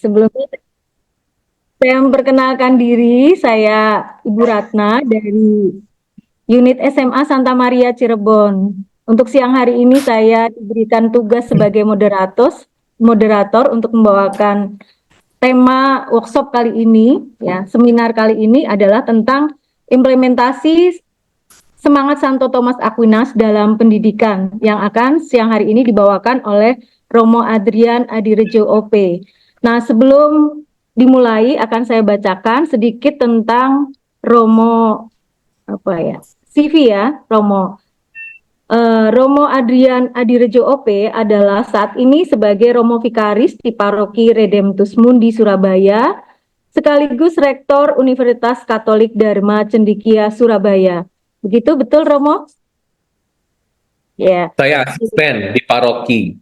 Sebelumnya saya memperkenalkan diri, saya Ibu Ratna dari unit SMA Santa Maria Cirebon. Untuk siang hari ini saya diberikan tugas sebagai moderator untuk membawakan tema workshop kali ini, ya, seminar kali ini adalah tentang implementasi semangat Santo Thomas Aquinas dalam pendidikan yang akan siang hari ini dibawakan oleh Romo Adrian Adirejo OP. Nah, sebelum dimulai akan saya bacakan sedikit tentang Romo CV ya, Romo. Romo Adrian Adirejo OP adalah saat ini sebagai Romo Vikaris di Paroki Redemptus Mundi Surabaya, sekaligus Rektor Universitas Katolik Dharma Cendekia Surabaya. Begitu betul, Romo? Ya. Saya asisten di paroki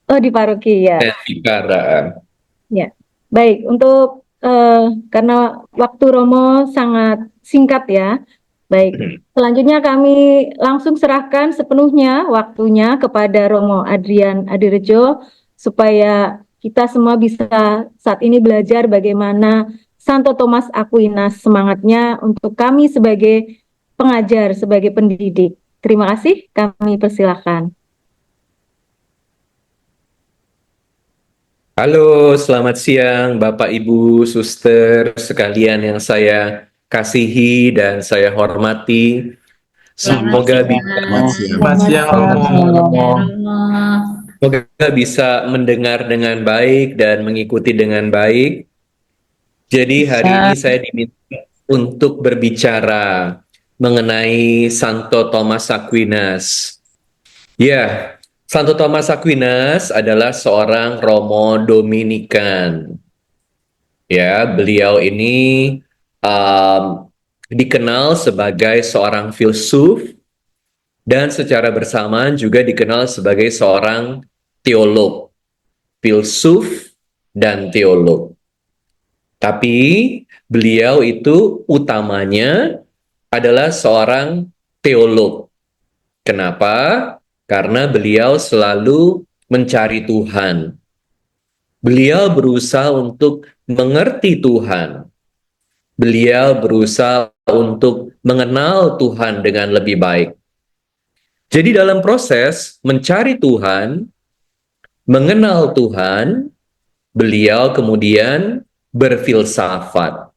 Oh, di paroki ya. dan bikaraan. Ya. Baik, untuk karena waktu Romo sangat singkat ya. Baik, selanjutnya kami langsung serahkan sepenuhnya waktunya kepada Romo Adrian Adirejo supaya kita semua bisa saat ini belajar bagaimana Santo Thomas Aquinas semangatnya untuk kami sebagai pengajar, sebagai pendidik. Terima kasih, kami persilahkan. Halo, selamat siang Bapak Ibu, Suster, sekalian yang saya kasihi dan saya hormati. Selamat Semoga bisa, siang. Selamat siang, Romo. semoga bisa mendengar dengan baik dan mengikuti dengan baik. Jadi hari ini saya diminta untuk berbicara mengenai Santo Thomas Aquinas. Ya, Santo Thomas Aquinas adalah seorang Romo Dominikan. Ya, beliau ini dikenal sebagai seorang filsuf dan secara bersamaan juga dikenal sebagai seorang teolog, filsuf dan teolog. Tapi beliau itu utamanya adalah seorang teolog. Kenapa? Karena beliau selalu mencari Tuhan. Beliau berusaha untuk mengerti Tuhan. Beliau berusaha untuk mengenal Tuhan dengan lebih baik. Jadi dalam proses mencari Tuhan, mengenal Tuhan, beliau kemudian berfilsafat.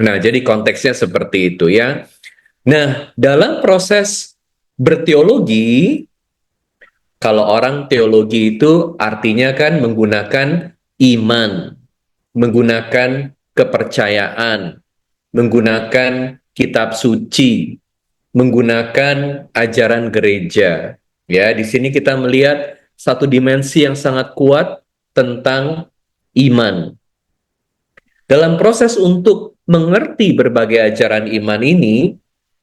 Nah, jadi konteksnya seperti itu ya. Nah, dalam proses berteologi, kalau orang teologi itu artinya kan menggunakan iman, menggunakan kepercayaan, menggunakan kitab suci, menggunakan ajaran gereja. Ya, di sini kita melihat satu dimensi yang sangat kuat tentang iman. Dalam proses untuk mengerti berbagai ajaran iman ini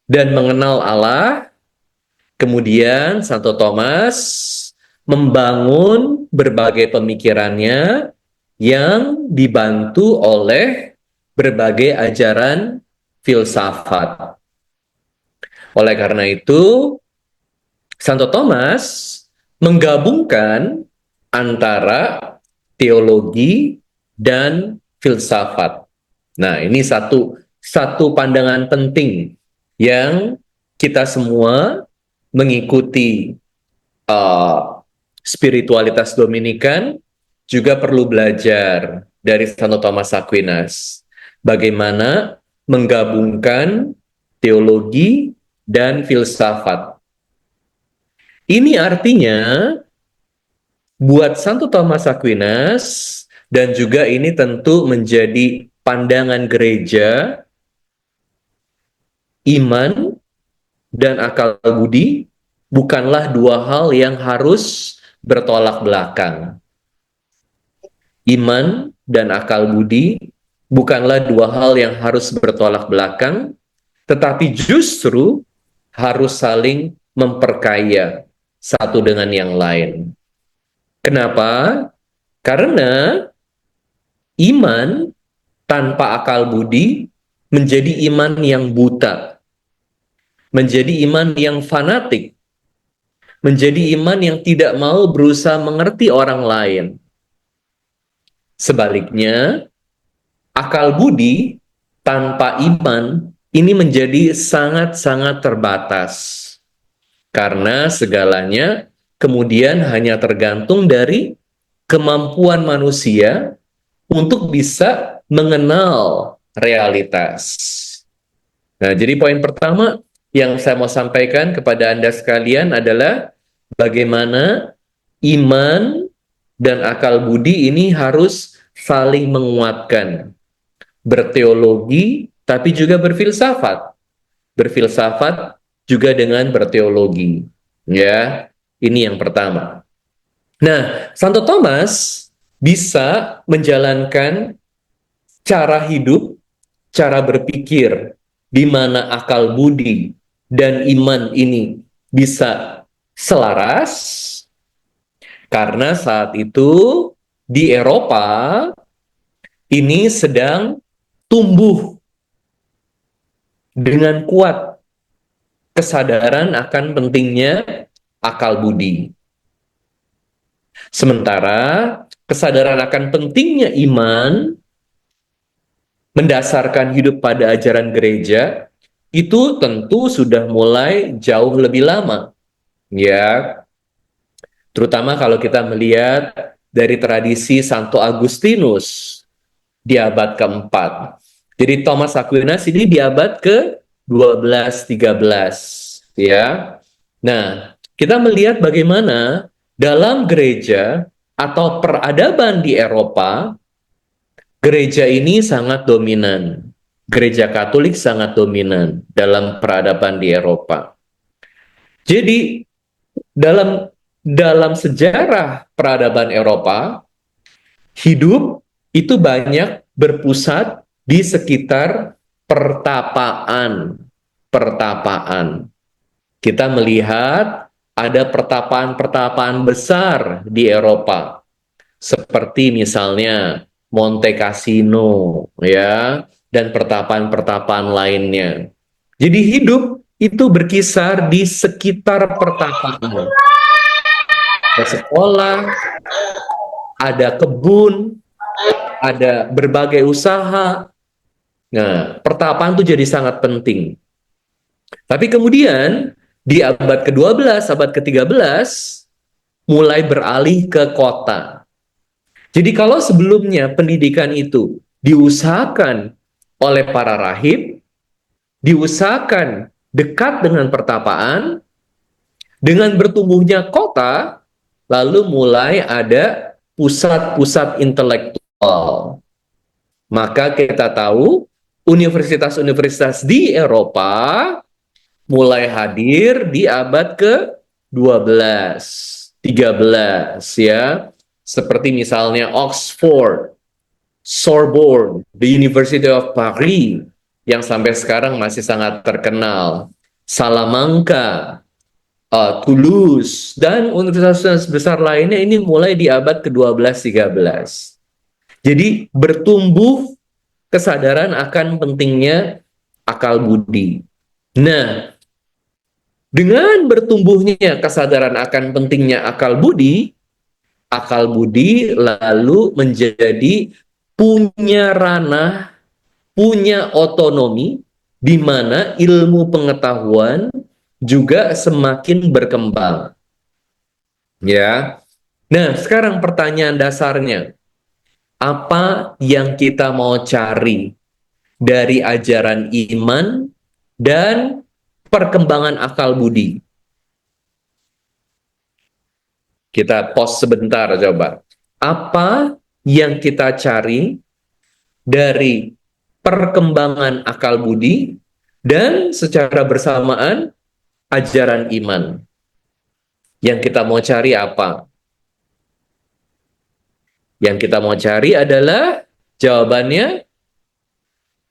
dan mengenal Allah, kemudian Santo Thomas membangun berbagai pemikirannya yang dibantu oleh berbagai ajaran filsafat. Oleh karena itu, Santo Thomas menggabungkan antara teologi dan filsafat. Nah, ini satu pandangan penting yang kita semua mengikuti spiritualitas Dominikan juga perlu belajar dari Santo Thomas Aquinas. Bagaimana menggabungkan teologi dan filsafat. Ini artinya buat Santo Thomas Aquinas dan juga ini tentu menjadi pandangan gereja, iman dan akal budi bukanlah dua hal yang harus bertolak belakang. Iman dan akal budi bukanlah dua hal yang harus bertolak belakang, tetapi justru harus saling memperkaya satu dengan yang lain. Kenapa? Karena iman tanpa akal budi menjadi iman yang buta, menjadi iman yang fanatik, menjadi iman yang tidak mau berusaha mengerti orang lain. Sebaliknya, akal budi tanpa iman ini menjadi sangat-sangat terbatas. Karena segalanya kemudian hanya tergantung dari kemampuan manusia untuk bisa mengenal realitas. Nah, jadi poin pertama yang saya mau sampaikan kepada Anda sekalian adalah bagaimana iman dan akal budi ini harus saling menguatkan. Berteologi, tapi juga berfilsafat. Berfilsafat juga dengan berteologi. Ya, ini yang pertama. Nah, Santo Thomas bisa menjalankan cara hidup, cara berpikir, di mana akal budi dan iman ini bisa selaras, karena saat itu di Eropa ini sedang tumbuh dengan kuat kesadaran akan pentingnya akal budi. Sementara kesadaran akan pentingnya iman mendasarkan hidup pada ajaran gereja itu tentu sudah mulai jauh lebih lama. Ya, terutama kalau kita melihat dari tradisi Santo Agustinus di abad keempat. Jadi Thomas Aquinas ini di abad ke-12-13. Ya. Nah, kita melihat bagaimana dalam gereja atau peradaban di Eropa, gereja ini sangat dominan. Gereja Katolik sangat dominan dalam peradaban di Eropa. Jadi dalam sejarah peradaban Eropa, hidup itu banyak berpusat di sekitar pertapaan. Pertapaan. Kita melihat ada pertapaan-pertapaan besar di Eropa. Seperti misalnya Monte Cassino, ya, dan pertapaan-pertapaan lainnya. Jadi hidup itu berkisar di sekitar pertapaan. Ada sekolah, ada kebun, ada berbagai usaha. Nah, pertapaan itu jadi sangat penting. Tapi kemudian di abad ke-12, abad ke-13 mulai beralih ke kota. Jadi kalau sebelumnya pendidikan itu diusahakan oleh para rahib, diusahakan dekat dengan pertapaan, dengan bertumbuhnya kota, lalu mulai ada pusat-pusat intelektual. Maka kita tahu universitas-universitas di Eropa mulai hadir di abad ke-12, 13 ya. Seperti misalnya Oxford, Sorbonne, the University of Paris yang sampai sekarang masih sangat terkenal, Salamanca, Toulouse, dan universitas besar lainnya ini mulai di abad ke-12-13. Jadi bertumbuh kesadaran akan pentingnya akal budi. Nah, dengan bertumbuhnya kesadaran akan pentingnya akal budi lalu menjadi punya ranah, punya otonomi, di mana ilmu pengetahuan juga semakin berkembang. Ya. Nah, sekarang pertanyaan dasarnya, apa yang kita mau cari dari ajaran iman dan perkembangan akal budi? Kita pause sebentar coba. Apa yang kita cari dari perkembangan akal budi dan secara bersamaan ajaran iman? Yang kita mau cari apa? Yang kita mau cari adalah jawabannya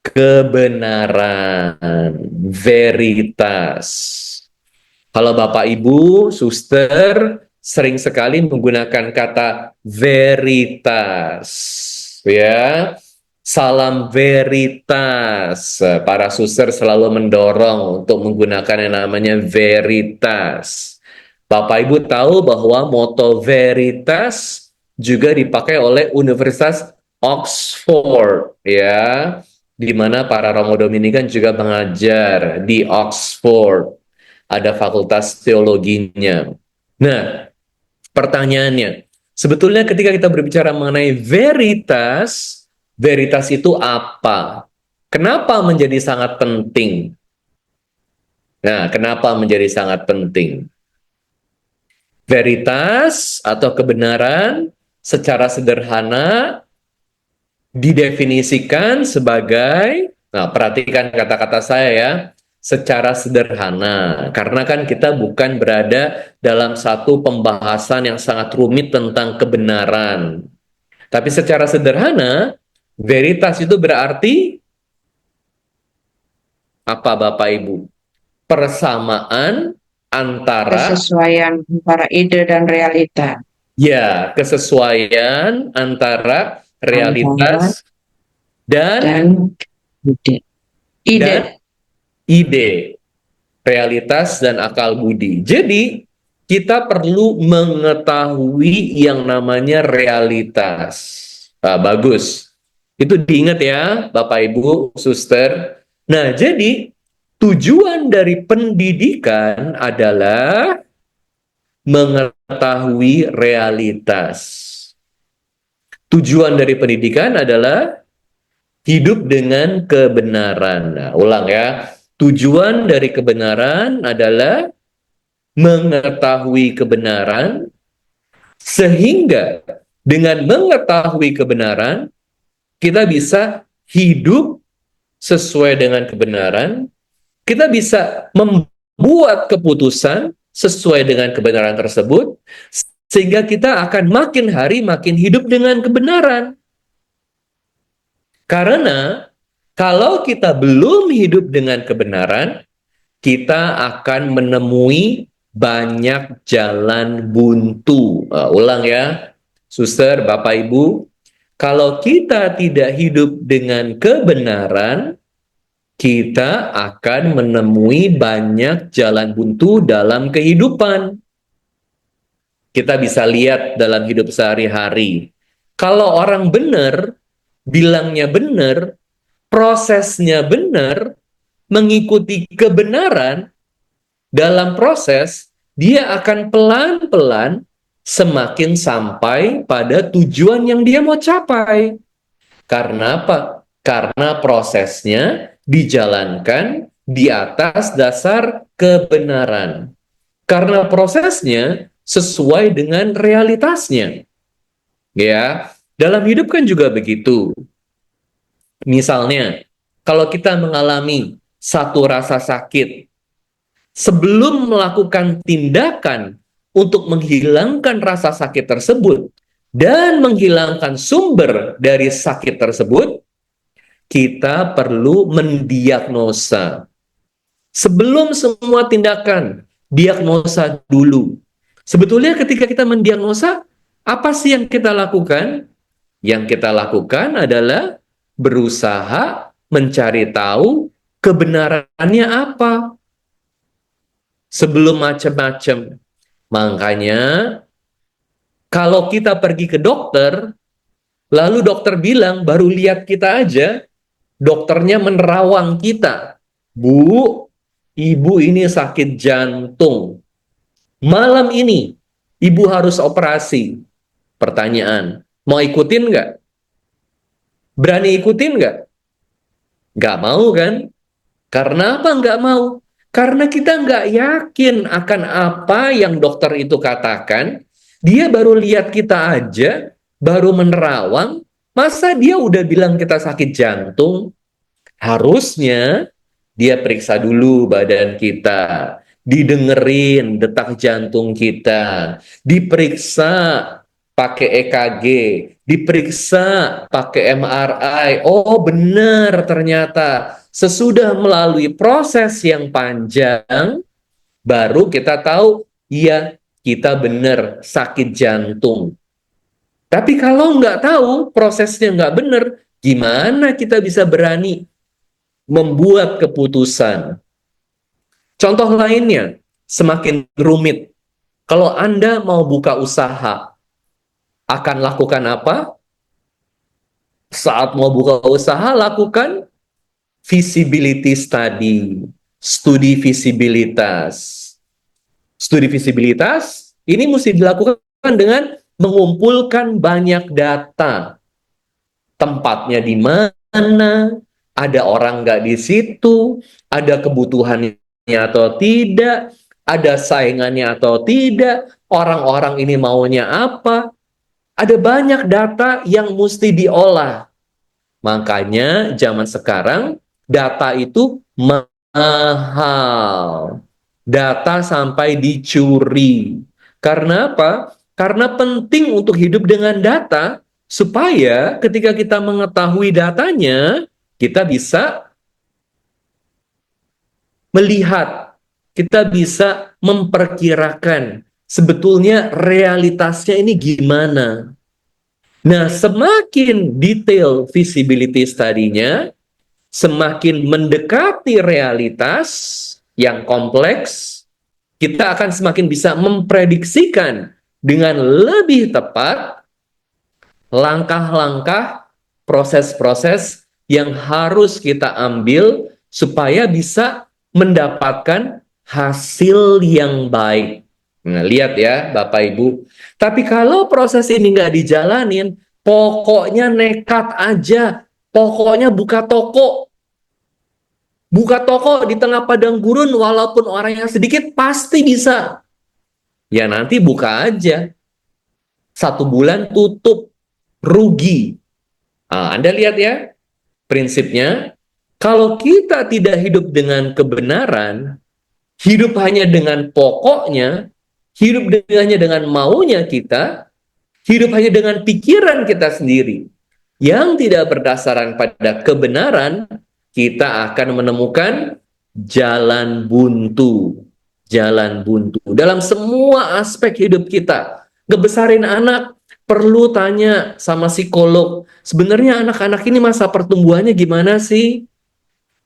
kebenaran, veritas. Kalau Bapak Ibu, suster sering sekali menggunakan kata veritas, ya. Salam veritas. Para suster selalu mendorong untuk menggunakan yang namanya veritas. Bapak Ibu tahu bahwa moto veritas juga dipakai oleh Universitas Oxford, ya, di mana para Romo Dominikan juga mengajar di Oxford. Ada fakultas teologinya. Nah, pertanyaannya, sebetulnya ketika kita berbicara mengenai veritas, veritas itu apa? Kenapa menjadi sangat penting? Nah, kenapa menjadi sangat penting? Veritas atau kebenaran secara sederhana didefinisikan sebagai, nah perhatikan kata-kata saya ya, secara sederhana. Karena kan kita bukan berada dalam satu pembahasan yang sangat rumit tentang kebenaran. Tapi secara sederhana, veritas itu berarti apa Bapak Ibu? Persamaan antara, Kesesuaian antara ide dan realita. ya, kesesuaian antara Antara realitas dan dan ide. dan Ide. ide, realitas dan akal budi. Jadi, kita perlu mengetahui yang namanya realitas. Bagus. Itu diingat ya, Bapak Ibu, Suster. Nah, jadi tujuan dari pendidikan adalah mengetahui realitas. Tujuan dari pendidikan adalah hidup dengan kebenaran. Nah, ulang ya. Tujuan dari kebenaran adalah mengetahui kebenaran, sehingga dengan mengetahui kebenaran, kita bisa hidup sesuai dengan kebenaran, kita bisa membuat keputusan sesuai dengan kebenaran tersebut, sehingga kita akan makin hari makin hidup dengan kebenaran. Karena kalau kita belum hidup dengan kebenaran, kita akan menemui banyak jalan buntu. Ulang ya, Suster, Bapak Ibu. Kalau kita tidak hidup dengan kebenaran, kita akan menemui banyak jalan buntu dalam kehidupan. Kita bisa lihat dalam hidup sehari-hari. Kalau orang benar, bilangnya benar, prosesnya benar, mengikuti kebenaran, dalam proses, dia akan pelan-pelan semakin sampai pada tujuan yang dia mau capai. Karena apa? Karena prosesnya dijalankan di atas dasar kebenaran. Karena prosesnya sesuai dengan realitasnya. Ya, dalam hidup kan juga begitu. Misalnya, kalau kita mengalami satu rasa sakit, sebelum melakukan tindakan untuk menghilangkan rasa sakit tersebut dan menghilangkan sumber dari sakit tersebut, kita perlu mendiagnosa. Sebelum semua tindakan, diagnosa dulu. Sebetulnya ketika kita mendiagnosa, apa sih yang kita lakukan? Yang kita lakukan adalah berusaha mencari tahu kebenarannya apa. Sebelum macam-macam. Makanya, kalau kita pergi ke dokter, lalu dokter bilang, baru lihat kita aja, dokternya menerawang kita. Bu, ibu ini sakit jantung. Malam ini, ibu harus operasi. Pertanyaan, mau ikutin nggak? Berani ikutin nggak? Nggak mau kan? Karena apa nggak mau? Karena kita nggak yakin akan apa yang dokter itu katakan. Dia baru lihat kita aja, baru menerawang, masa dia udah bilang kita sakit jantung? Harusnya dia periksa dulu badan kita, didengerin detak jantung kita, diperiksa pakai EKG, diperiksa pakai MRI. Oh, benar ternyata. Sesudah melalui proses yang panjang, baru kita tahu, iya, kita benar sakit jantung. Tapi kalau nggak tahu, prosesnya nggak benar, gimana kita bisa berani membuat keputusan? Contoh lainnya, semakin rumit. Kalau Anda mau buka usaha, akan lakukan apa? Saat mau buka usaha, lakukan feasibility study, studi visibilitas. Studi visibilitas ini mesti dilakukan dengan mengumpulkan banyak data. Tempatnya di mana, ada orang nggak di situ, ada kebutuhannya atau tidak, ada saingannya atau tidak, orang-orang ini maunya apa. Ada banyak data yang mesti diolah. Makanya zaman sekarang data itu mahal. Data sampai dicuri. Karena apa? Karena penting untuk hidup dengan data supaya ketika kita mengetahui datanya, kita bisa melihat, kita bisa memperkirakan sebetulnya realitasnya ini gimana. Nah, semakin detail visibility study-nya, semakin mendekati realitas yang kompleks, kita akan semakin bisa memprediksikan dengan lebih tepat langkah-langkah, proses-proses yang harus kita ambil supaya bisa mendapatkan hasil yang baik. Nah, lihat ya Bapak Ibu. Tapi kalau proses ini nggak dijalanin, pokoknya nekat aja. Pokoknya buka toko. Buka toko di tengah padang gurun walaupun orangnya sedikit pasti bisa. Ya nanti buka aja. 1 bulan tutup. Rugi. Nah, Anda lihat ya prinsipnya. Kalau kita tidak hidup dengan kebenaran, hidup hanya dengan pokoknya, hidup hanya dengan maunya kita, hidup hanya dengan pikiran kita sendiri, yang tidak berdasarkan pada kebenaran, kita akan menemukan jalan buntu. Jalan buntu. Dalam semua aspek hidup kita. Ngebesarin anak, perlu tanya sama psikolog. Sebenarnya anak-anak ini masa pertumbuhannya gimana sih?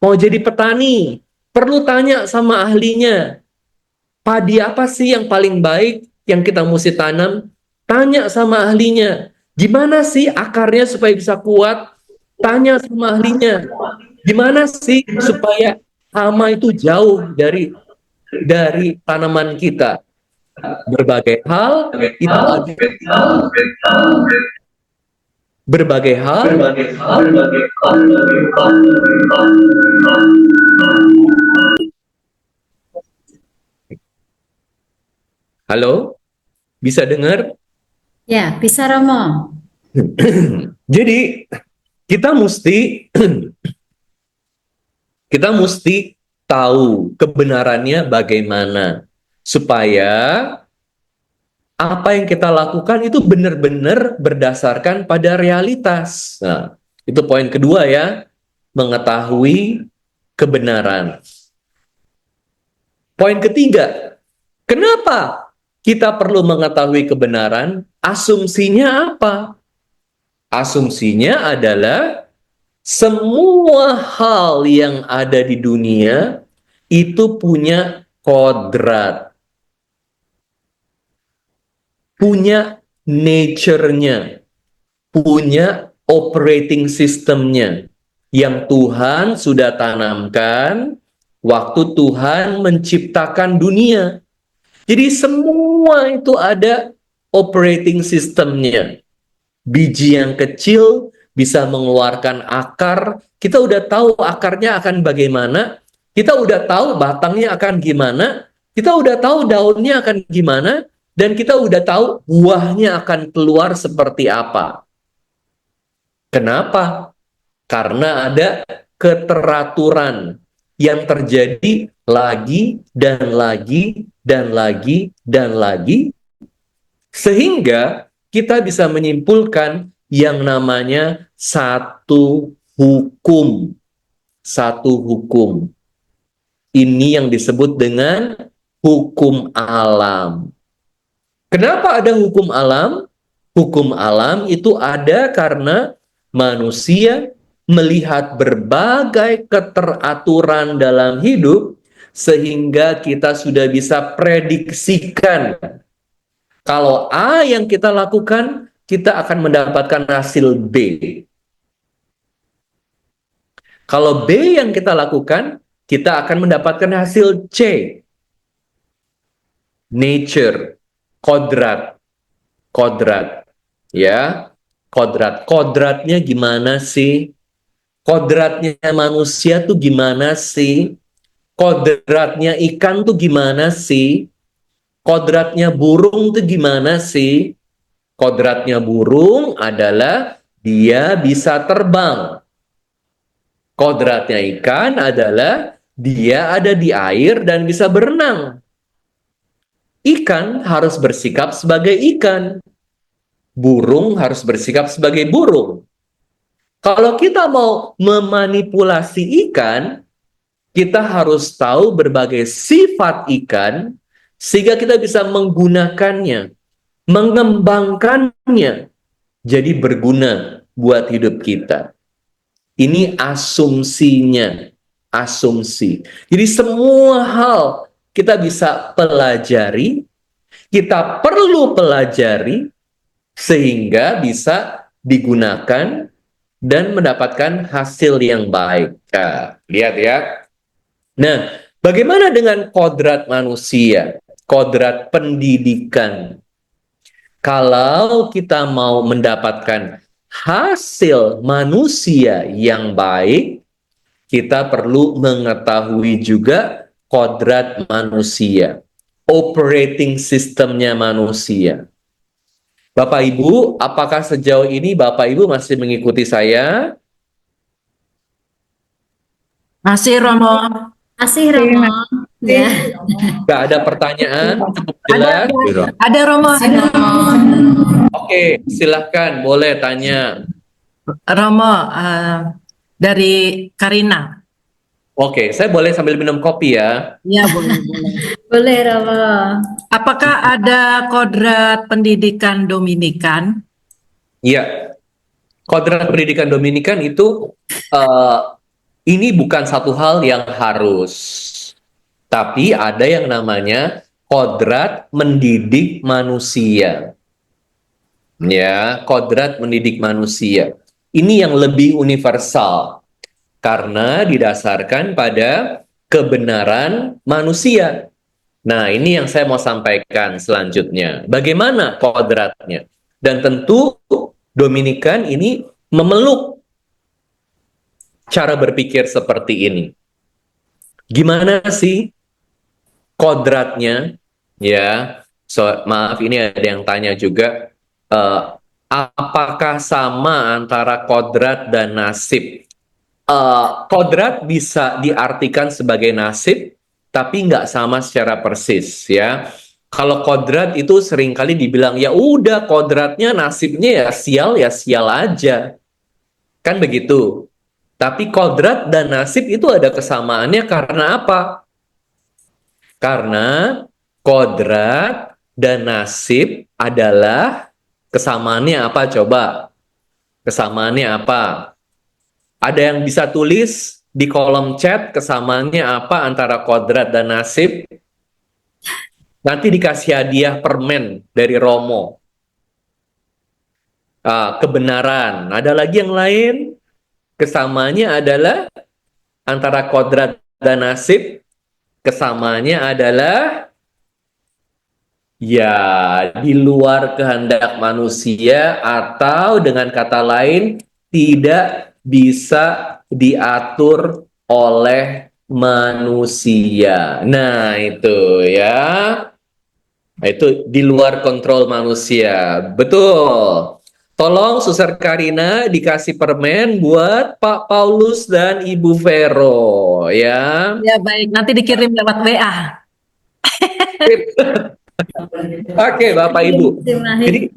Mau jadi petani, perlu tanya sama ahlinya. Padi apa sih yang paling baik yang kita mesti tanam? Tanya sama ahlinya. Gimana sih akarnya supaya bisa kuat? Tanya sama ahlinya. Gimana sih supaya hama itu jauh dari tanaman kita? Berbagai hal itu ada berbagai hal. Halo, bisa dengar? Ya, bisa Romo. Jadi kita mesti kita mesti tahu kebenarannya bagaimana supaya apa yang kita lakukan itu benar-benar berdasarkan pada realitas. Nah, itu poin kedua ya, mengetahui kebenaran. Poin ketiga, kenapa kita perlu mengetahui kebenaran? Asumsinya apa? Asumsinya adalah semua hal yang ada di dunia itu punya kodrat, punya nature-nya, punya operating system-nya yang Tuhan sudah tanamkan waktu Tuhan menciptakan dunia. Jadi semua itu ada operating system-nya. Biji yang kecil bisa mengeluarkan akar. Kita udah tahu akarnya akan bagaimana. Kita udah tahu batangnya akan gimana. Kita udah tahu daunnya akan gimana. Dan kita udah tahu buahnya akan keluar seperti apa. Kenapa? Karena ada keteraturan yang terjadi lagi dan lagi dan lagi dan lagi. Sehingga kita bisa menyimpulkan yang namanya satu hukum. Satu hukum. Ini yang disebut dengan hukum alam. Kenapa ada hukum alam? Hukum alam itu ada karena manusia melihat berbagai keteraturan dalam hidup sehingga kita sudah bisa prediksikan kalau A yang kita lakukan, kita akan mendapatkan hasil B. Kalau B yang kita lakukan, kita akan mendapatkan hasil C. Nature, kodrat, kodrat, ya, kodrat. Kodratnya gimana sih? Kodratnya manusia tuh gimana sih? Kodratnya ikan tuh gimana sih? Kodratnya burung tuh gimana sih? Kodratnya burung adalah dia bisa terbang. Kodratnya ikan adalah dia ada di air dan bisa berenang. Ikan harus bersikap sebagai ikan. Burung harus bersikap sebagai burung. Kalau kita mau memanipulasi ikan, kita harus tahu berbagai sifat ikan sehingga kita bisa menggunakannya, mengembangkannya jadi berguna buat hidup kita. Ini asumsinya, asumsi. Jadi semua hal kita bisa pelajari, kita perlu pelajari sehingga bisa digunakan dan mendapatkan hasil yang baik. Nah, lihat ya. Nah, bagaimana dengan kodrat manusia, kodrat pendidikan? Kalau kita mau mendapatkan hasil manusia yang baik, kita perlu mengetahui juga kodrat manusia, operating sistemnya manusia. Bapak Ibu, apakah sejauh ini Bapak Ibu masih mengikuti saya? Masih Romo. Masih Romo. Ya. Gak ada pertanyaan? Cukup jelas? Ada Romo. Ada Romo. Oke, silahkan, boleh tanya. Romo, dari Karina. Oke, saya boleh sambil minum kopi ya? Ya, boleh. Boleh Romo. Apakah ada kodrat pendidikan Dominikan? Iya. Kodrat pendidikan Dominikan itu ini bukan satu hal yang harus, tapi ada yang namanya kodrat mendidik manusia. Ya, kodrat mendidik manusia. Ini yang lebih universal karena didasarkan pada kebenaran manusia. Nah, ini yang saya mau sampaikan selanjutnya. Bagaimana kodratnya? Dan tentu Dominikan ini memeluk cara berpikir seperti ini. Gimana sih kodratnya? Ya, maaf ini ada yang tanya juga. Apakah sama antara kodrat dan nasib? Kodrat bisa diartikan sebagai nasib, tapi nggak sama secara persis ya. Kalau kodrat itu seringkali dibilang ya udah kodratnya nasibnya ya sial aja, kan begitu. Tapi kodrat dan nasib itu ada kesamaannya karena apa? Karena kodrat dan nasib adalah kesamaannya apa coba? Kesamaannya apa? Ada yang bisa tulis di kolom chat kesamaannya apa antara kodrat dan nasib? Nanti dikasih hadiah permen dari Romo. Kebenaran. Ada lagi yang lain? Kesamaannya adalah antara kodrat dan nasib. Kesamaannya adalah ya di luar kehendak manusia atau dengan kata lain tidak bisa diatur oleh manusia. Nah, itu ya. Itu di luar kontrol manusia. Betul. Tolong Suster Karina dikasih permen buat Pak Paulus dan Ibu Vero ya. Ya, baik. Nanti dikirim lewat WA. Oke, Bapak Ibu. Jadi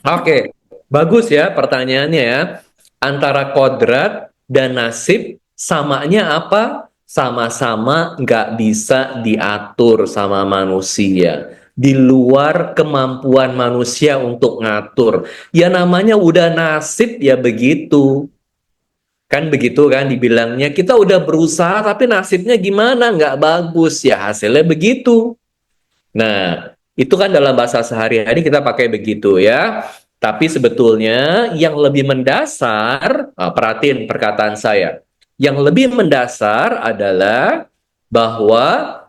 oke, bagus ya pertanyaannya ya. Antara kodrat dan nasib samanya apa? Sama-sama nggak bisa diatur sama manusia. Di luar kemampuan manusia untuk ngatur. Ya namanya udah nasib ya begitu. Kan begitu kan dibilangnya, kita udah berusaha tapi nasibnya gimana? Nggak bagus. Ya hasilnya begitu. Nah, itu kan dalam bahasa sehari-hari kita pakai begitu ya. Tapi sebetulnya yang lebih mendasar, perhatiin perkataan saya. yang lebih mendasar adalah bahwa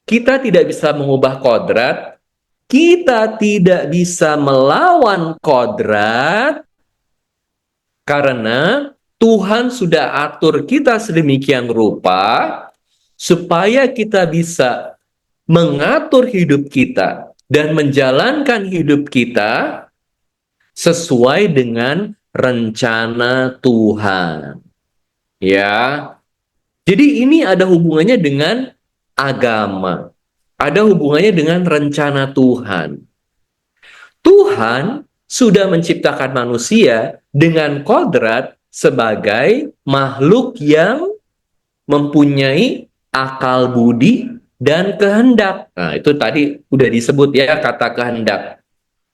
kita tidak bisa mengubah kodrat, kita tidak bisa melawan kodrat, karena Tuhan sudah atur kita sedemikian rupa supaya kita bisa mengatur hidup kita dan menjalankan hidup kita sesuai dengan rencana Tuhan. Ya. Jadi ini ada hubungannya dengan agama. Ada hubungannya dengan rencana Tuhan. Tuhan sudah menciptakan manusia dengan kodrat sebagai makhluk yang mempunyai akal budi dan kehendak. Nah, itu tadi udah disebut ya kata kehendak.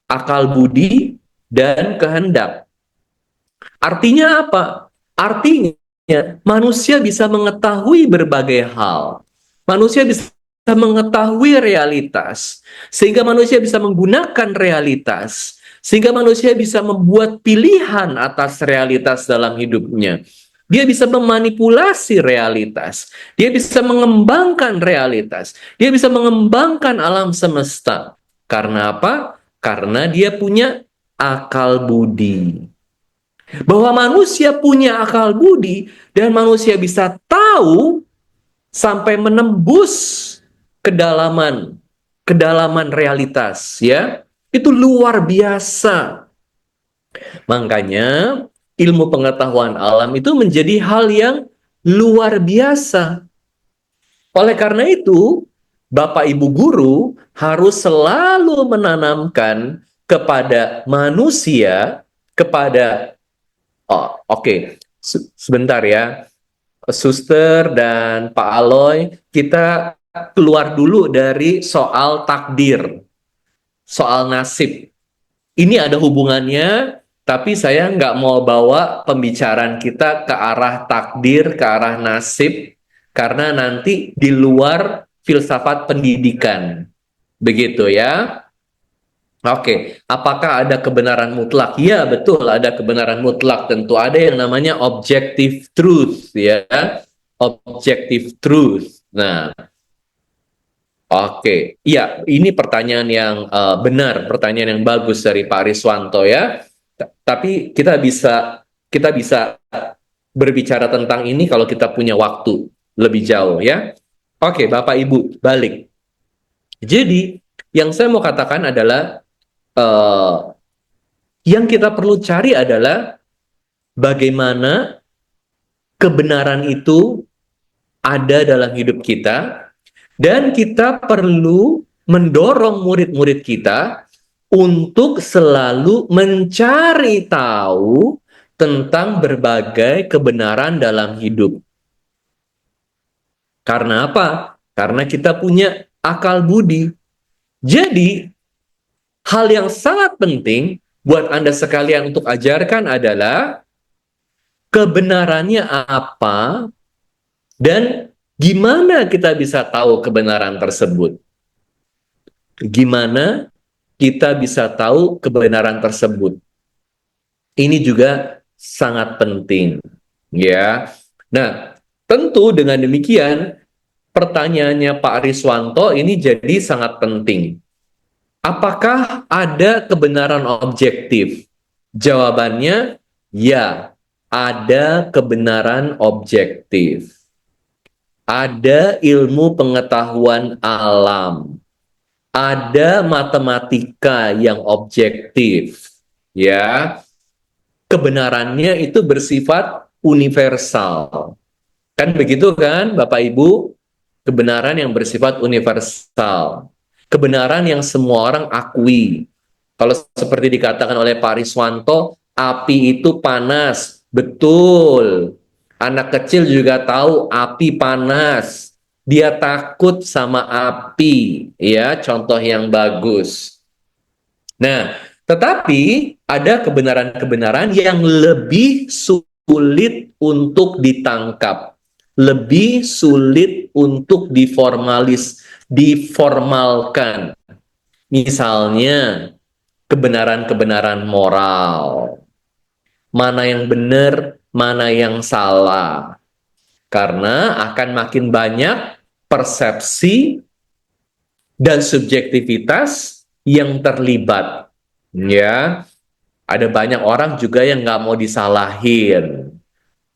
Akal budi dan kehendak. Artinya apa? Artinya manusia bisa mengetahui berbagai hal. Manusia bisa mengetahui realitas. Sehingga manusia bisa menggunakan realitas. Sehingga manusia bisa membuat pilihan atas realitas dalam hidupnya. Dia bisa memanipulasi realitas. Dia bisa mengembangkan realitas. Dia bisa mengembangkan alam semesta. Karena apa? Karena dia punya akal budi. Bahwa manusia punya akal budi dan manusia bisa tahu sampai menembus kedalaman realitas, ya. Itu luar biasa. Makanya ilmu pengetahuan alam itu menjadi hal yang luar biasa. Oleh karena itu, Bapak Ibu guru harus selalu menanamkan kepada manusia, sebentar ya, Suster dan Pak Aloy, kita keluar dulu dari soal takdir, soal nasib. Ini ada hubungannya, tapi saya nggak mau bawa pembicaraan kita ke arah takdir, ke arah nasib, karena nanti di luar filsafat pendidikan. Begitu ya. Oke, apakah ada kebenaran mutlak? Ya, betul, ada kebenaran mutlak. Tentu ada yang namanya objective truth, ya. Objective truth. Nah, oke. Ya, ini pertanyaan yang benar, pertanyaan yang bagus dari Pak Riswanto, ya. Tapi kita bisa berbicara tentang ini kalau kita punya waktu lebih jauh, ya. Oke, Bapak Ibu, balik. Jadi, yang saya mau katakan adalah yang kita perlu cari adalah bagaimana kebenaran itu ada dalam hidup kita, dan kita perlu mendorong murid-murid kita untuk selalu mencari tahu tentang berbagai kebenaran dalam hidup. Karena apa? Karena kita punya akal budi. Jadi, hal yang sangat penting buat Anda sekalian untuk ajarkan adalah kebenarannya apa dan gimana kita bisa tahu kebenaran tersebut. Gimana kita bisa tahu kebenaran tersebut. Ini juga sangat penting, ya. Nah, tentu dengan demikian pertanyaannya Pak Riswanto ini jadi sangat penting. Apakah ada kebenaran objektif? Jawabannya, ya, ada kebenaran objektif. Ada ilmu pengetahuan alam. Ada matematika yang objektif. Ya, kebenarannya itu bersifat universal. Kan begitu kan, Bapak Ibu? Kebenaran yang bersifat universal. Kebenaran yang semua orang akui. Kalau seperti dikatakan oleh Pak Riswanto, api itu panas. Betul. Anak kecil juga tahu api panas. Dia takut sama api. Ya, contoh yang bagus. Nah, tetapi ada kebenaran-kebenaran yang lebih sulit untuk ditangkap. Lebih sulit untuk diformalkan. Misalnya, kebenaran-kebenaran moral. Mana yang benar, mana yang salah. Karena akan makin banyak persepsi dan subjektivitas yang terlibat. Ya, ada banyak orang juga yang nggak mau disalahin.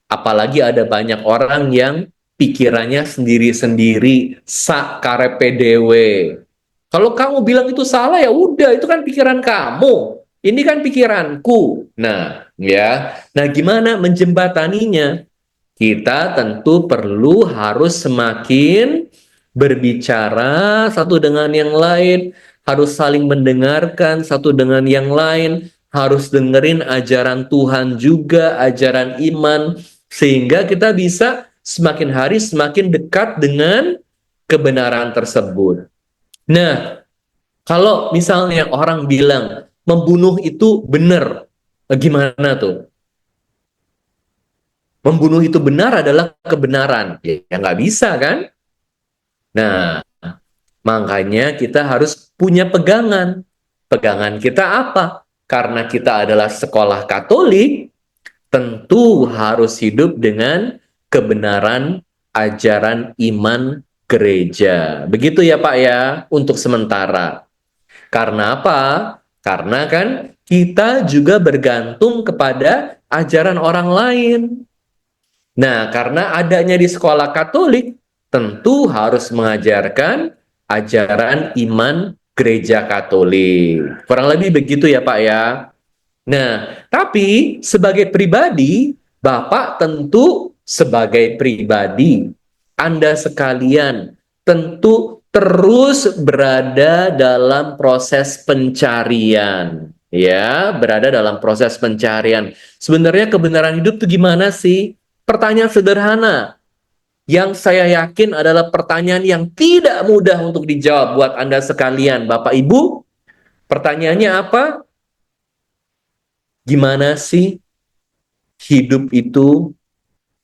Apalagi ada banyak orang yang pikirannya sendiri-sendiri, sak karepe dewe. Kalau kamu bilang itu salah, ya udah, itu kan pikiran kamu. Ini kan pikiranku. Nah, ya. Nah, gimana menjembataninya? Kita tentu perlu harus semakin berbicara satu dengan yang lain, harus saling mendengarkan satu dengan yang lain, harus dengerin ajaran Tuhan juga, ajaran iman, sehingga kita bisa semakin hari semakin dekat dengan kebenaran tersebut. Nah, kalau misalnya orang bilang membunuh itu benar, gimana tuh? Membunuh itu benar adalah kebenaran. Ya nggak bisa kan? Nah, makanya kita harus punya pegangan. Pegangan kita apa? Karena kita adalah sekolah Katolik, tentu harus hidup dengan kebenaran ajaran iman gereja. Begitu ya Pak ya, untuk sementara. Karena apa? Karena kan kita juga bergantung kepada ajaran orang lain. Nah, karena adanya di sekolah Katolik, tentu harus mengajarkan ajaran iman gereja Katolik. Kurang lebih begitu ya Pak ya. Nah, tapi sebagai pribadi, Bapak tentu sebagai pribadi, Anda sekalian tentu terus berada dalam proses pencarian. Ya, berada dalam proses pencarian. Sebenarnya kebenaran hidup itu gimana sih? Pertanyaan sederhana yang saya yakin adalah pertanyaan yang tidak mudah untuk dijawab buat Anda sekalian, Bapak Ibu. Pertanyaannya apa? Gimana sih hidup itu,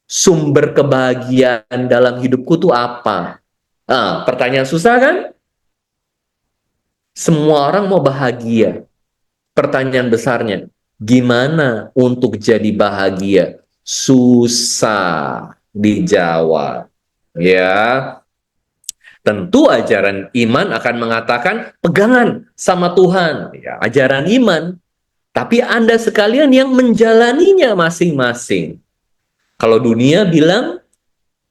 sumber kebahagiaan dalam hidupku itu apa? Pertanyaan susah kan? Semua orang mau bahagia. Pertanyaan besarnya, gimana untuk jadi bahagia? Susah dijawab. Ya, tentu ajaran iman akan mengatakan pegangan sama Tuhan. Ya, ajaran iman. Tapi Anda sekalian yang menjalaninya masing-masing. Kalau dunia bilang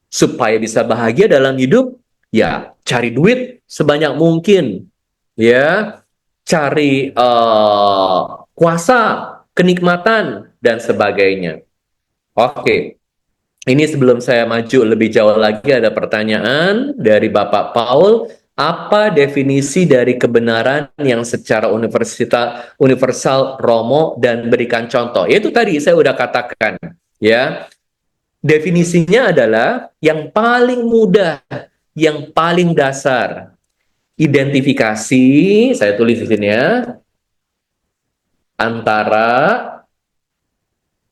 supaya bisa bahagia dalam hidup, ya cari duit sebanyak mungkin. Ya, cari kuasa, kenikmatan, dan sebagainya. Oke, ini sebelum saya maju lebih jauh lagi ada pertanyaan dari Bapak Paul. Apa definisi dari kebenaran yang secara universal Romo dan berikan contoh? Itu tadi saya udah katakan, ya. Definisinya adalah yang paling mudah, yang paling dasar. Identifikasi, saya tulis di sini ya, antara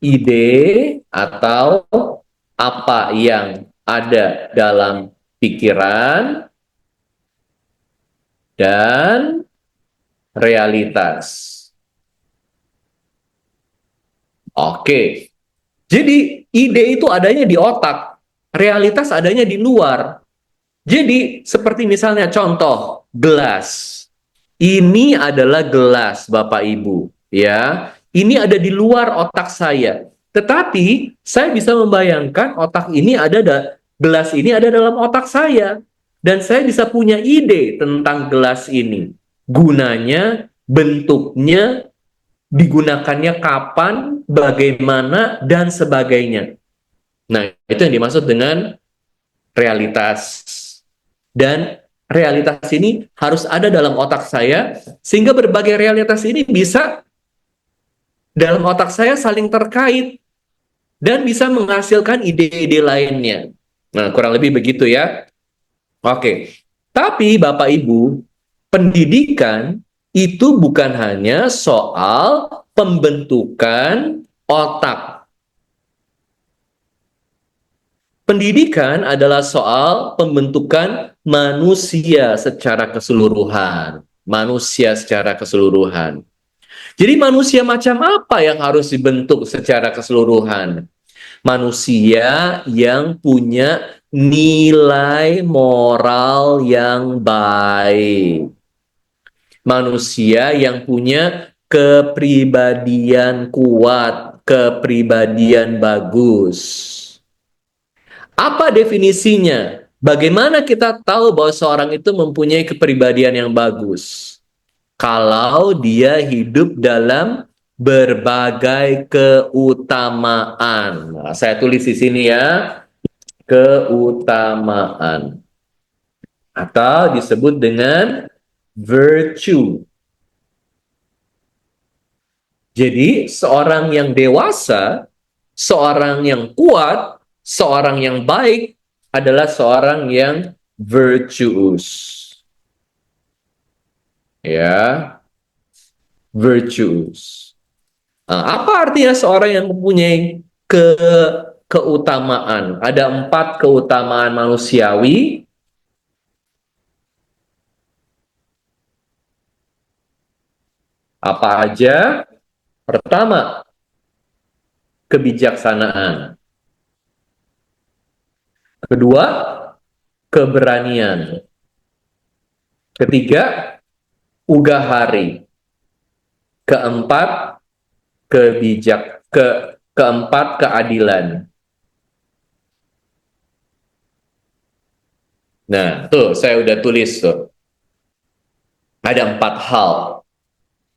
ide atau apa yang ada dalam pikiran dan realitas. Oke, jadi ide itu adanya di otak, realitas adanya di luar. Jadi seperti misalnya contoh gelas. Ini adalah gelas Bapak Ibu, ya. Ini ada di luar otak saya. Tetapi saya bisa membayangkan otak ini gelas ini ada dalam otak saya. Dan saya bisa punya ide tentang gelas ini. Gunanya, bentuknya, digunakannya kapan, bagaimana, dan sebagainya. Nah, itu yang dimaksud dengan realitas. Dan realitas ini harus ada dalam otak saya, sehingga berbagai realitas ini bisa dalam otak saya saling terkait dan bisa menghasilkan ide-ide lainnya. Nah, kurang lebih begitu ya. Oke. Tapi Bapak Ibu, pendidikan itu bukan hanya soal pembentukan otak. Pendidikan adalah soal pembentukan manusia secara keseluruhan. Manusia secara keseluruhan. Jadi manusia macam apa yang harus dibentuk secara keseluruhan? Manusia yang punya nilai moral yang baik. Manusia yang punya kepribadian kuat, kepribadian bagus. Apa definisinya? Bagaimana kita tahu bahwa seorang itu mempunyai kepribadian yang bagus? Kalau dia hidup dalam berbagai keutamaan. Nah, saya tulis di sini ya, keutamaan. Atau disebut dengan virtue. Jadi, seorang yang dewasa, seorang yang kuat, seorang yang baik adalah seorang yang virtuous. Ya, virtuous. Nah, apa artinya seorang yang mempunyai keutamaan? Ada 4 keutamaan manusiawi. Apa aja? Pertama, kebijaksanaan. Kedua, keberanian. Ketiga, ugahari. Keempat, keempat, keadilan. Nah, tuh saya udah tulis tuh. Ada 4 hal.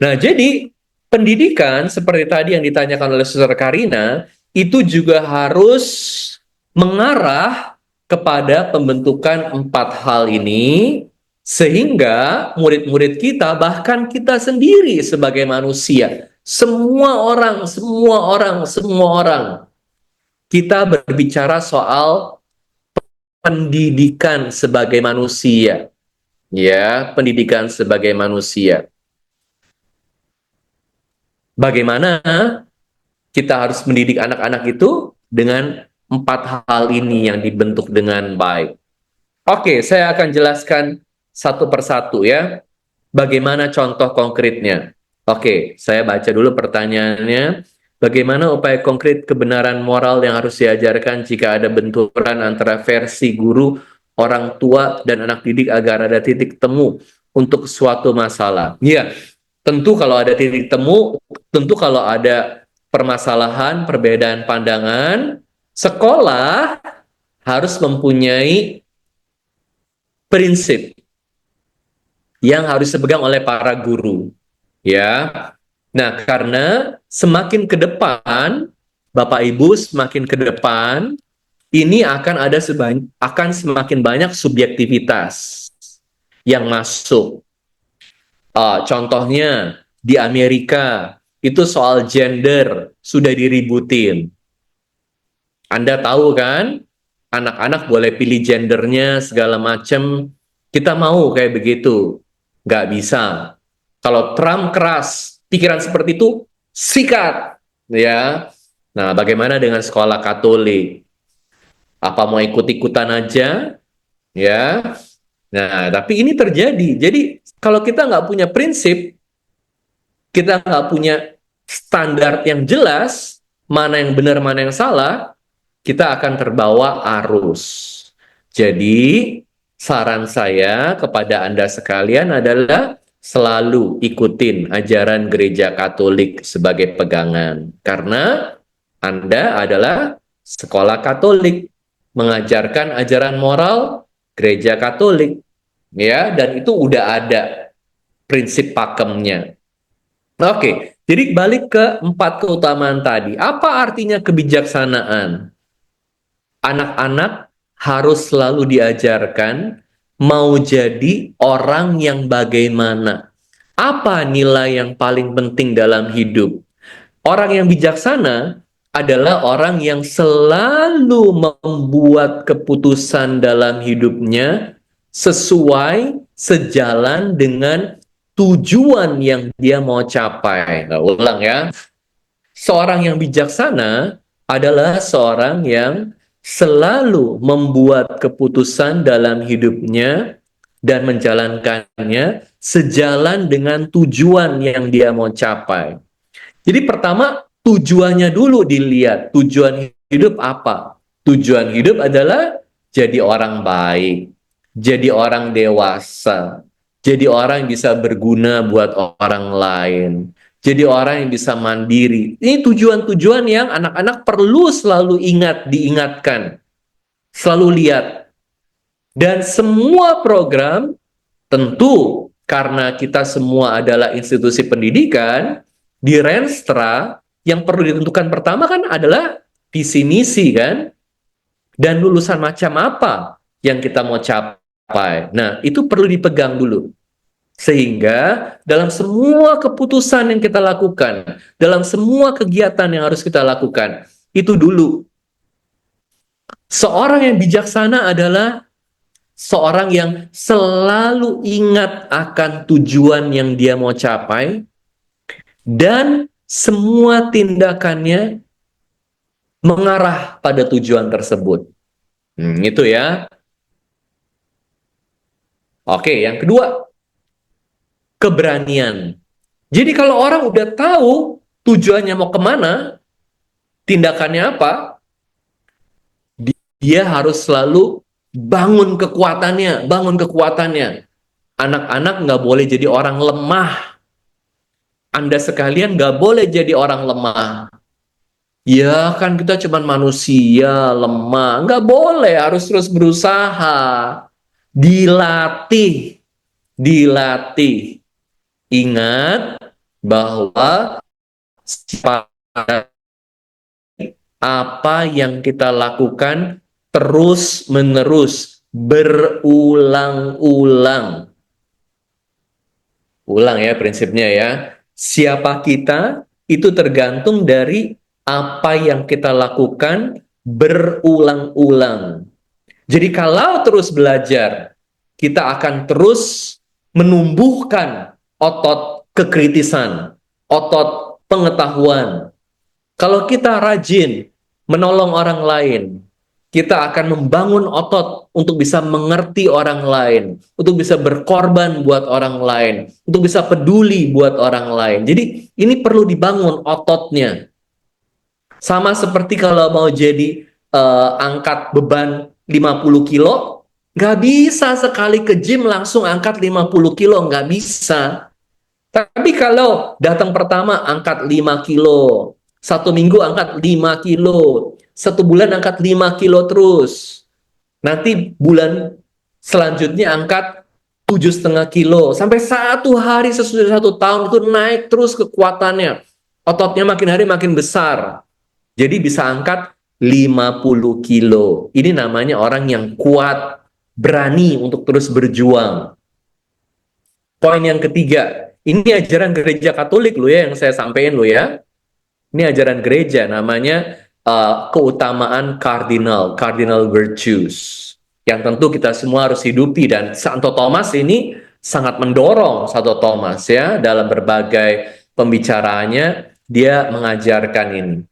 Nah, jadi pendidikan seperti tadi yang ditanyakan oleh Saudara Karina itu juga harus mengarah kepada pembentukan 4 hal ini, sehingga murid-murid kita, bahkan kita sendiri sebagai manusia, semua orang, kita berbicara soal pendidikan sebagai manusia. Ya, pendidikan sebagai manusia. Bagaimana kita harus mendidik anak-anak itu dengan 4 hal ini yang dibentuk dengan baik. Oke, saya akan jelaskan satu persatu ya. Bagaimana contoh konkretnya? Oke, saya baca dulu pertanyaannya. Bagaimana upaya konkret kebenaran moral yang harus diajarkan jika ada benturan antara versi guru, orang tua, dan anak didik agar ada titik temu untuk suatu masalah? Ya, tentu kalau ada titik temu, tentu kalau ada permasalahan, perbedaan pandangan, sekolah harus mempunyai prinsip yang harus dipegang oleh para guru. Ya. Nah, karena semakin ke depan, Bapak Ibu semakin ke depan, ini akan semakin banyak subjektivitas yang masuk. Contohnya di Amerika itu soal gender sudah diributin. Anda tahu kan, anak-anak boleh pilih gendernya segala macam. Kita mau kayak begitu, nggak bisa. Kalau Trump keras, pikiran seperti itu sikat, ya. Nah, bagaimana dengan sekolah Katolik? Apa mau ikut-ikutan aja, ya? Nah, tapi ini terjadi. Jadi kalau kita nggak punya prinsip, kita nggak punya standar yang jelas, mana yang benar, mana yang salah, kita akan terbawa arus. Jadi, saran saya kepada Anda sekalian adalah selalu ikutin ajaran gereja Katolik sebagai pegangan. Karena Anda adalah sekolah Katolik, mengajarkan ajaran moral gereja Katolik. Ya, dan itu udah ada prinsip pakemnya. Oke, jadi balik ke 4 keutamaan tadi. Apa artinya kebijaksanaan? Anak-anak harus selalu diajarkan mau jadi orang yang bagaimana. Apa nilai yang paling penting dalam hidup? Orang yang bijaksana adalah orang yang selalu membuat keputusan dalam hidupnya sesuai, sejalan dengan tujuan yang dia mau capai. Nah, ulang ya. Seorang yang bijaksana adalah seorang yang selalu membuat keputusan dalam hidupnya dan menjalankannya sejalan dengan tujuan yang dia mau capai. Jadi pertama, tujuannya dulu dilihat. Tujuan hidup apa? Tujuan hidup adalah jadi orang baik, jadi orang dewasa, jadi orang yang bisa berguna buat orang lain, jadi orang yang bisa mandiri. Ini tujuan-tujuan yang anak-anak perlu selalu diingatkan, selalu lihat. Dan semua program tentu karena kita semua adalah institusi pendidikan, di Renstra yang perlu ditentukan pertama kan adalah visi misi kan, dan lulusan macam apa yang kita mau capai. Nah, itu perlu dipegang dulu. Sehingga dalam semua keputusan yang kita lakukan, dalam semua kegiatan yang harus kita lakukan, itu dulu. Seorang yang bijaksana adalah seorang yang selalu ingat akan tujuan yang dia mau capai dan semua tindakannya mengarah pada tujuan tersebut. Itu ya. Oke, yang kedua, keberanian. Jadi kalau orang udah tahu tujuannya mau kemana, tindakannya apa, dia harus selalu bangun kekuatannya. Anak-anak nggak boleh jadi orang lemah. Anda sekalian nggak boleh jadi orang lemah. Ya kan kita cuma manusia lemah. Nggak boleh, harus terus berusaha. Dilatih. Ingat bahwa apa yang kita lakukan terus-menerus, berulang-ulang. Ulang ya prinsipnya ya. Siapa kita itu tergantung dari apa yang kita lakukan berulang-ulang. Jadi kalau terus belajar, kita akan terus menumbuhkan otot kekritisan, otot pengetahuan. Kalau kita rajin menolong orang lain, kita akan membangun otot untuk bisa mengerti orang lain, untuk bisa berkorban buat orang lain, untuk bisa peduli buat orang lain. Jadi ini perlu dibangun ototnya. Sama seperti kalau mau jadi angkat beban 50 kilo, nggak bisa sekali ke gym langsung angkat 50 kilo, nggak bisa. Tapi kalau datang pertama angkat 5 kilo, 1 minggu angkat 5 kilo, 1 bulan angkat 5 kilo terus. Nanti bulan selanjutnya angkat 7,5 kilo. Sampai 1 hari sesudah 1 tahun itu naik terus kekuatannya. Ototnya makin hari makin besar. Jadi bisa angkat 50 kilo. Ini namanya orang yang kuat, berani untuk terus berjuang. Poin yang ketiga, ini ajaran gereja Katolik loh ya yang saya sampaikan loh ya. Ini ajaran gereja namanya keutamaan cardinal virtues, yang tentu kita semua harus hidupi, dan Santo Thomas ini sangat mendorong Santo Thomas ya dalam berbagai pembicaraannya, dia mengajarkan ini.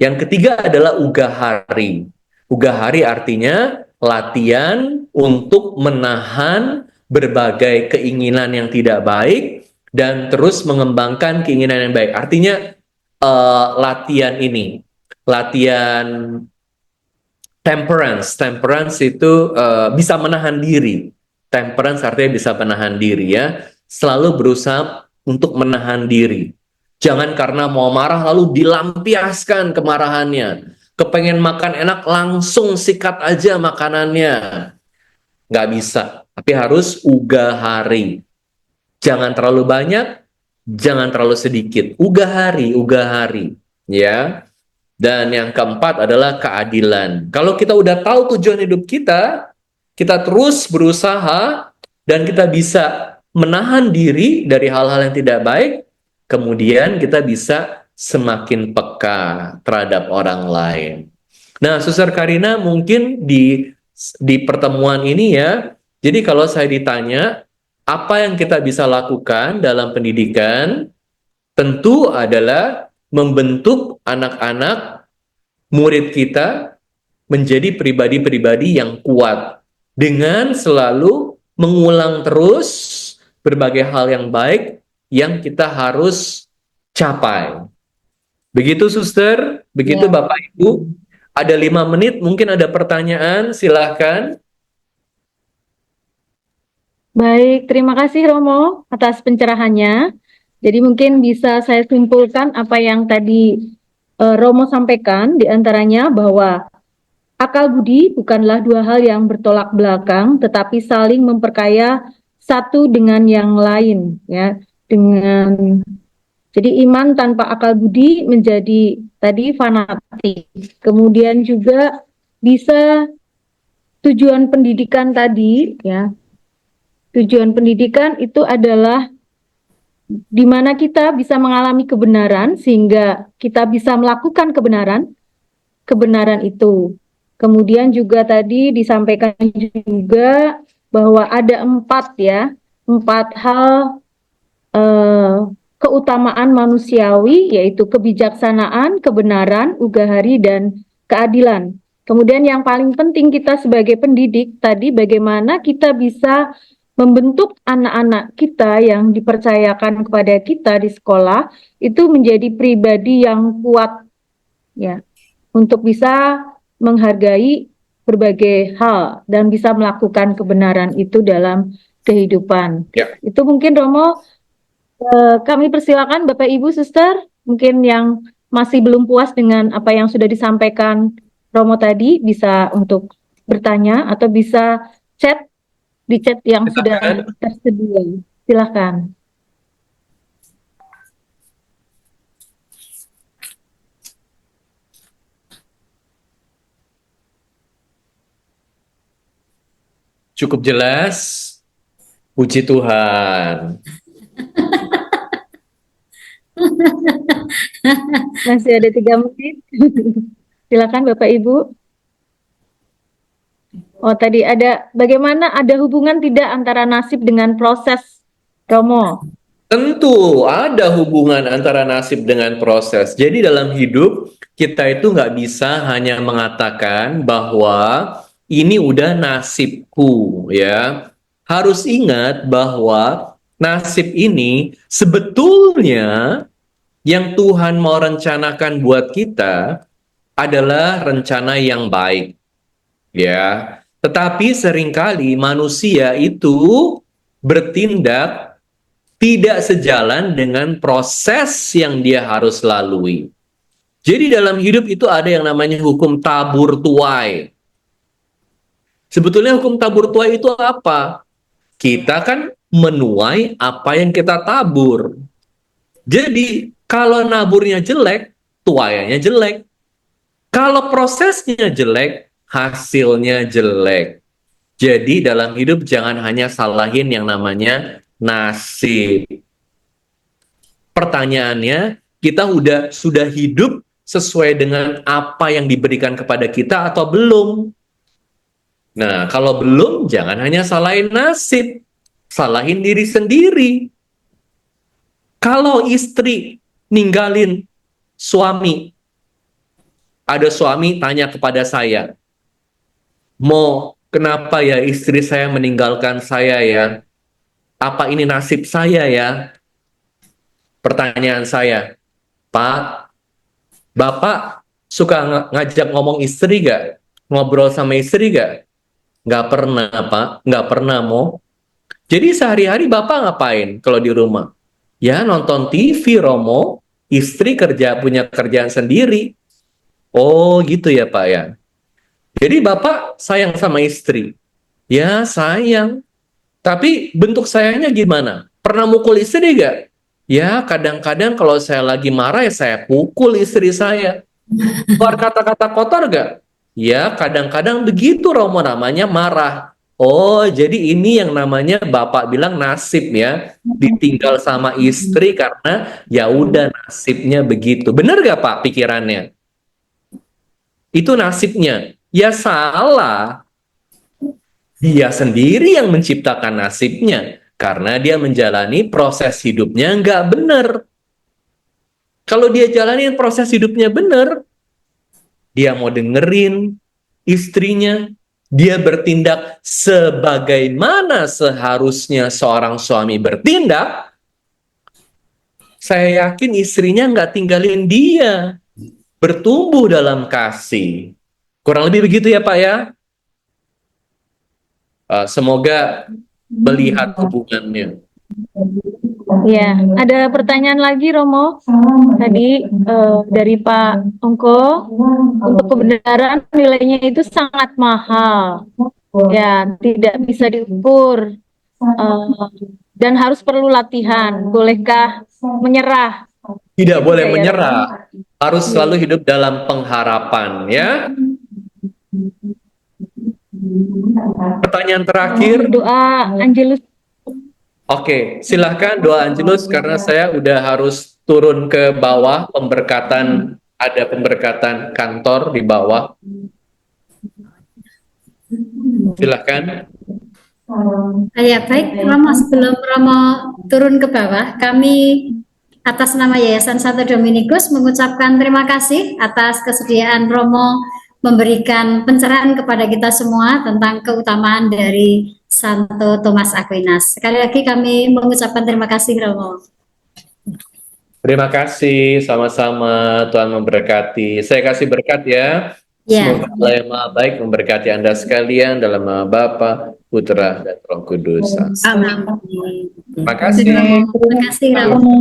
Yang ketiga adalah ugahari. Ugahari artinya latihan untuk menahan berbagai keinginan yang tidak baik dan terus mengembangkan keinginan yang baik. Artinya latihan temperance itu bisa menahan diri. Temperance artinya bisa menahan diri ya. Selalu berusaha untuk menahan diri. Jangan karena mau marah lalu dilampiaskan kemarahannya. Kepengen makan enak langsung sikat aja makanannya. Nggak bisa. Tapi harus ugahari. Jangan terlalu banyak, jangan terlalu sedikit. Ugahari ya. Dan yang keempat adalah keadilan. Kalau kita udah tahu tujuan hidup kita terus berusaha dan kita bisa menahan diri dari hal-hal yang tidak baik, kemudian kita bisa semakin peka terhadap orang lain. Nah, Suster Karina mungkin di pertemuan ini ya, jadi kalau saya ditanya apa yang kita bisa lakukan dalam pendidikan, tentu adalah membentuk anak-anak murid kita menjadi pribadi-pribadi yang kuat dengan selalu mengulang terus berbagai hal yang baik yang kita harus capai. Begitu Suster, begitu Ya. Bapak Ibu. Ada 5 menit, mungkin ada pertanyaan, silahkan. Baik, terima kasih Romo atas pencerahannya. Jadi mungkin bisa saya simpulkan apa yang tadi Romo sampaikan, di antaranya bahwa akal budi bukanlah dua hal yang bertolak belakang, tetapi saling memperkaya satu dengan yang lain, ya. Jadi iman tanpa akal budi menjadi tadi fanatik. Kemudian juga bisa tujuan pendidikan tadi, ya. Tujuan pendidikan itu adalah di mana kita bisa mengalami kebenaran sehingga kita bisa melakukan kebenaran itu. Kemudian juga tadi disampaikan juga bahwa ada 4 hal keutamaan manusiawi, yaitu kebijaksanaan, kebenaran, ugahari, dan keadilan. Kemudian yang paling penting kita sebagai pendidik tadi, bagaimana kita bisa membentuk anak-anak kita yang dipercayakan kepada kita di sekolah itu menjadi pribadi yang kuat, ya, untuk bisa menghargai berbagai hal dan bisa melakukan kebenaran itu dalam kehidupan. Ya. Itu mungkin Romo, kami persilakan Bapak Ibu Suster, mungkin yang masih belum puas dengan apa yang sudah disampaikan Romo tadi bisa untuk bertanya atau bisa chat di chat yang sudah tersedia. Silakan. Cukup jelas. Puji Tuhan. Masih ada 3 menit. Silakan Bapak Ibu. Oh, tadi ada bagaimana ada hubungan tidak antara nasib dengan proses, Romo? Tentu ada hubungan antara nasib dengan proses. Jadi dalam hidup kita itu nggak bisa hanya mengatakan bahwa ini udah nasibku, ya. Harus ingat bahwa nasib ini sebetulnya yang Tuhan mau rencanakan buat kita adalah rencana yang baik, ya. Tetapi seringkali manusia itu bertindak tidak sejalan dengan proses yang dia harus lalui. Jadi dalam hidup itu ada yang namanya hukum tabur tuai. Sebetulnya hukum tabur tuai itu apa? Kita kan menuai apa yang kita tabur. Jadi kalau naburnya jelek, tuaiannya jelek. Kalau prosesnya jelek, hasilnya jelek. Jadi dalam hidup jangan hanya salahin yang namanya nasib. Pertanyaannya, kita sudah hidup sesuai dengan apa yang diberikan kepada kita atau belum? Nah, kalau belum, jangan hanya salahin nasib, salahin diri sendiri. Kalau istri ninggalin suami, ada suami tanya kepada saya, "Mo, kenapa ya istri saya meninggalkan saya ya? Apa ini nasib saya ya?" Pertanyaan saya, "Pak, Bapak suka ngajak ngomong istri gak? Ngobrol sama istri gak?" Nggak pernah, Pak. Nggak pernah, Mo. Jadi sehari-hari Bapak ngapain kalau di rumah? Ya, nonton TV, Romo. Istri punya kerjaan sendiri. Oh, gitu ya, Pak ya. Jadi Bapak sayang sama istri. Ya, sayang. Tapi bentuk sayangnya gimana? Pernah mukul istri gak? Ya, kadang-kadang kalau saya lagi marah ya saya pukul istri saya. Keluar kata-kata kotor gak? Ya, kadang-kadang begitu, Romo, namanya marah. Oh, jadi ini yang namanya Bapak bilang nasib ya. Ditinggal sama istri karena ya udah nasibnya begitu. Benar gak, Pak, pikirannya? Itu nasibnya. Ya salah. Dia sendiri yang menciptakan nasibnya. Karena dia menjalani proses hidupnya nggak benar. Kalau dia jalanin proses hidupnya benar, dia mau dengerin istrinya, dia bertindak sebagaimana seharusnya seorang suami bertindak, saya yakin istrinya nggak tinggalin dia, bertumbuh dalam kasih. Kurang lebih begitu ya Pak ya. Semoga melihat hubungannya. Ya, ada pertanyaan lagi Romo. Tadi dari Pak Ongko, untuk kebenaran nilainya itu sangat mahal. Ya, tidak bisa diukur dan harus perlu latihan. Bolehkah menyerah? Tidak boleh Ya, menyerah. Harus selalu hidup dalam pengharapan ya. Pertanyaan terakhir. Doa Angelus. Oke, silahkan doa Angelus karena saya udah harus turun ke bawah ada pemberkatan kantor di bawah. Silahkan. Ya, baik, Romo, sebelum Romo turun ke bawah, kami atas nama Yayasan Santo Dominikus mengucapkan terima kasih atas kesediaan Romo memberikan pencerahan kepada kita semua tentang keutamaan dari Santo Thomas Aquinas. Sekali lagi kami mengucapkan terima kasih, Romo. Terima kasih, sama-sama. Tuhan memberkati. Saya kasih berkat ya. Ya. Semoga Allah yang Maha Baik memberkati Anda sekalian dalam nama Bapa, Putra, dan Roh Kudus. Amin. Terima kasih. Terima kasih, Romo.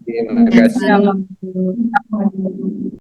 Terima kasih.